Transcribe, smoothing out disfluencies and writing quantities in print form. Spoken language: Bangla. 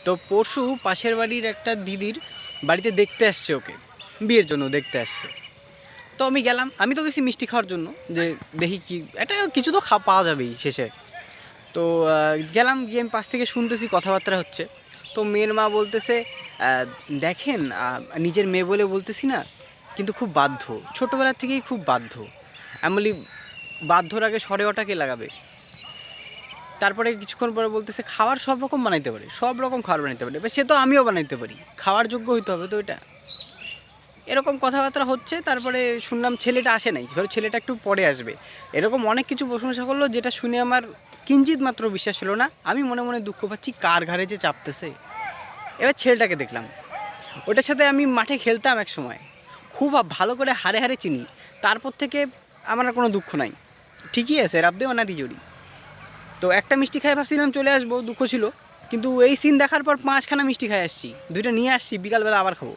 তো পরশু পাশের বাড়ির একটা দিদির বাড়িতে দেখতে আসছে, ওকে বিয়ের জন্য দেখতে আসছে। তো আমি গেলাম, আমি তো গেছি মিষ্টি খাওয়ার জন্য, যে দেখি কি একটা কিছু তো পাওয়া যাবেই শেষে। তো গেলাম, গিয়ে আমি পাশ থেকে শুনতেছি কথাবার্তা হচ্ছে। তো মেয়ের মা বলতেছে, দেখেন নিজের মেয়ে বলে বলতেছি না, কিন্তু খুব বাধ্য, ছোটোবেলার থেকেই খুব বাধ্য। আমি বলি, বাধ্যর আগে সরে ওটাকে লাগাবে। তারপরে কিছুক্ষণ পরে বলতেছে খাবার সব রকম বানাইতে পারে, সব রকম খাবার বানাইতে পারে, এবার সে তো আমিও বানাইতে পারি, খাওয়ার যোগ্য হইতে হবে তো এটা। এরকম কথাবার্তা হচ্ছে। তারপরে শুনলাম ছেলেটা আসে নাই, ধরো ছেলেটা একটু পরে আসবে। এরকম অনেক কিছু প্রশংসা করলো, যেটা শুনে আমার কিঞ্চিত মাত্র বিশ্বাস হলো না। আমি মনে মনে দুঃখ পাচ্ছি, কার ঘাড়ে যে চাপতেছে। এবার ছেলেটাকে দেখলাম, ওটার সাথে আমি মাঠে খেলতাম এক সময়, খুব ভালো করে হারে হারে চিনি। তারপর থেকে আমার আর কোনো দুঃখ নাই, ঠিকই আছে, রাবদে অনাদি জড়ি। তো একটা মিষ্টি খাই ভাবছিলাম চলে আসবো, দুঃখ ছিল। কিন্তু এই সিন দেখার পর 5খানা মিষ্টি খাই আসছি, 2টা নিয়ে আসছি, বিকালবেলা আবার খাবো।